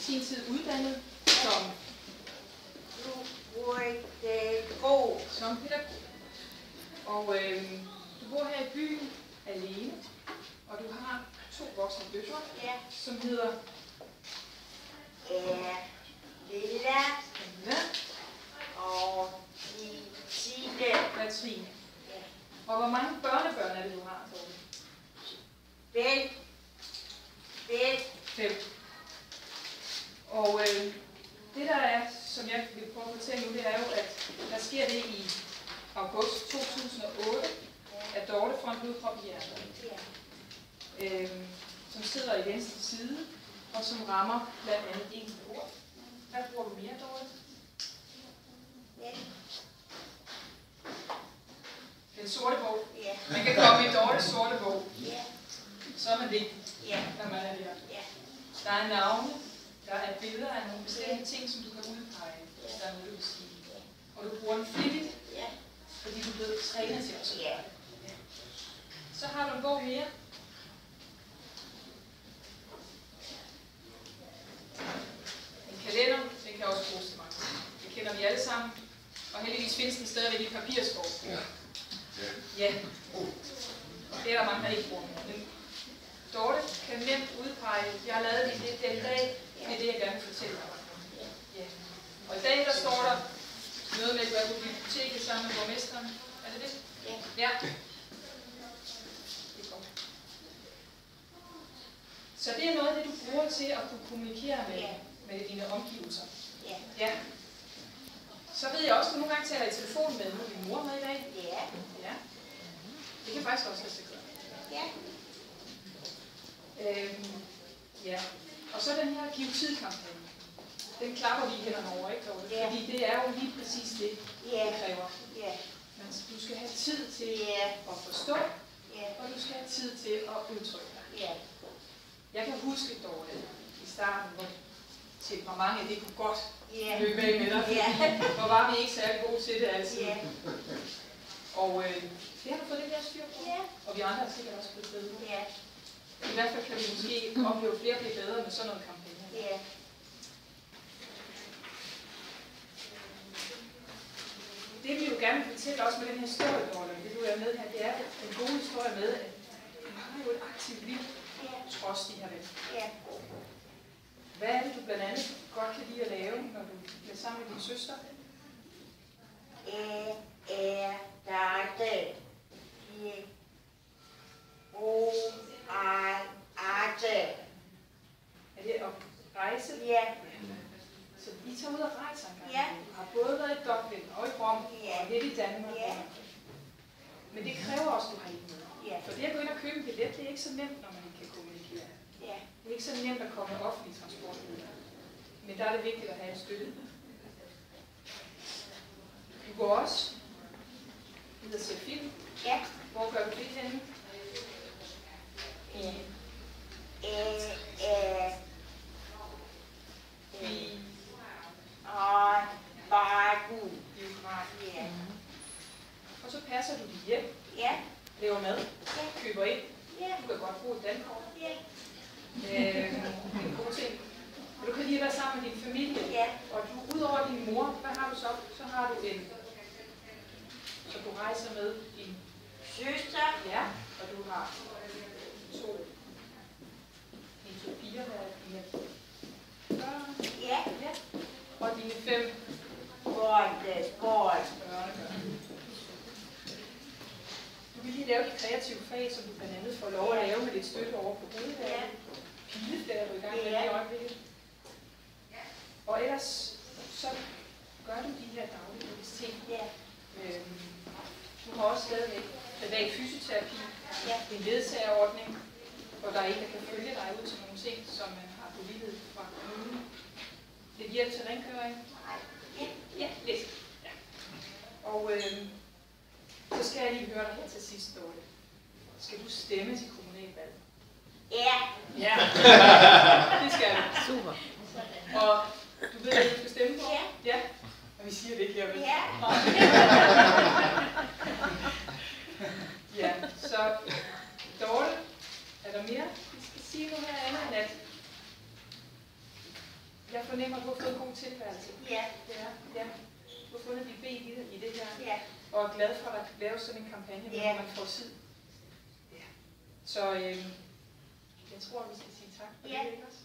sin tid uddannet som pædagog. Og du bor her i byen alene, og du har 2 voksne døtre, som hedder Lilla og Katrine. Og hvor mange børnebørn er det, du har, Dorte? 5. Og det der er, som jeg vil prøve at fortælle nu, det er jo, at der sker det i august 2008, at Dorte får en blodprop i hjertet, som sidder i venstre side, og som rammer blandt andet din ord. Hvad bruger du mere, Dorte? Den sorte bog. Man kan komme i Dortes sorte bog. Så er man det, når man er der. Der er navne, der er billeder af nogle bestemte ting, som du kan udpege, hvis der er noget, du vil sige. Og du bruger den flittigt, fordi du er blevet trænet til at gøre det. Så har du en bog mere. En kalender, den kan også bruges til mange. Det kender vi alle sammen. Og heldigvis findes den stadigvæk i papirsprog. Ja. Det er der mange, der ikke bruger. Men Dorte kan nemt udpege, jeg har lavet det den dag, det er det, jeg gerne vil fortælle dig. Ja. Og i dag, der står der noget med at være på biblioteket sammen med borgmesteren. Er det det? Ja. Det er godt. Så det er noget af det, du bruger til at kunne kommunikere med dine omgivelser. Ja. Så ved jeg også, at du nogle gange taler i telefon med din mor med i dag. Ja. Det kan faktisk også lade sig gøre. Ja. Og så den her Giv tid-kampagne. Den klapper vi hænderne over, ikke, Dorte? Fordi det er jo lige præcis det, det kræver. Men du skal have tid til at forstå, og du skal have tid til at udtrykke dig. Jeg kan huske, Dorte, i starten, hvor temperamentet, det kunne godt løbe af med dig. Hvor var vi ikke særlig gode til det altid. Og det har du fået det der styr på. Og vi andre er sikkert også blevet bedre. I hvert fald kan vi måske opleve flere blive bedre med sådan noget kampagne. Det vi jo gerne vil fortælle også med den her historie, Dorte, det du er med her, det er en god historie med, at du har jo et aktivt liv, trods de her ven. Hvad er det, du blandt andet godt kan lide at lave, når du bliver sammen med din søster? Er det at rejse? Så I tager ud og rejser en gang. Du har både været i Dublin og i Rom og lidt i Danmark. Men det kræver også, at du har en med. For det at gå ind og købe en billet, det er ikke så nemt, når man ikke kan kommunikere. Det er ikke så nemt at komme med offentlig transport. Men der er det vigtigt at have en støtte. Du går også ud og ser film. Hvor gør du det henne? Og så passer du dit hjem, laver mad, køber ind. Du kan godt bruge et dankort. En god ting. Og du kan lige være sammen med din familie. Og du, ud over din mor, hvad har du så? Så har du en, så du rejser med din søster. Og du har 2 piger, der er dine børn. Og dine 5 børnebørn. Du vil lige lave de kreative fag, som du blandt andet får lov at lave med lidt støtte over på hovedværket. Pileflager er du i gang med i øjeblikket. Og ellers så gør du de her daglige ting. Du har også stadigvæk privat fysioterapi, en ledsagerordning, hvor der er en, der kan følge dig ud til nogle ting, som man har bevilget fra kommunen. Lidt hjælp til rengøring. Lidt. Og så skal jeg lige høre dig her til sidst, Dorte. Skal du stemme til kommunalvalget? Ja. Det skal du. Super. Og du ved, hvad du skal stemme på? Ja. Og vi siger det ikke her, vel? Ja, så Dorte, er der mere, vi skal sige nu her andet end at Jeg fornemmer, at du har fået en god tilværelse. Ja. Ja. Du har fundet dit ben i det her. Ja. Og er glad for at lave sådan en kampagne, hvor man får tid. Ja. Så jeg tror, vi skal sige tak for det, ikke også?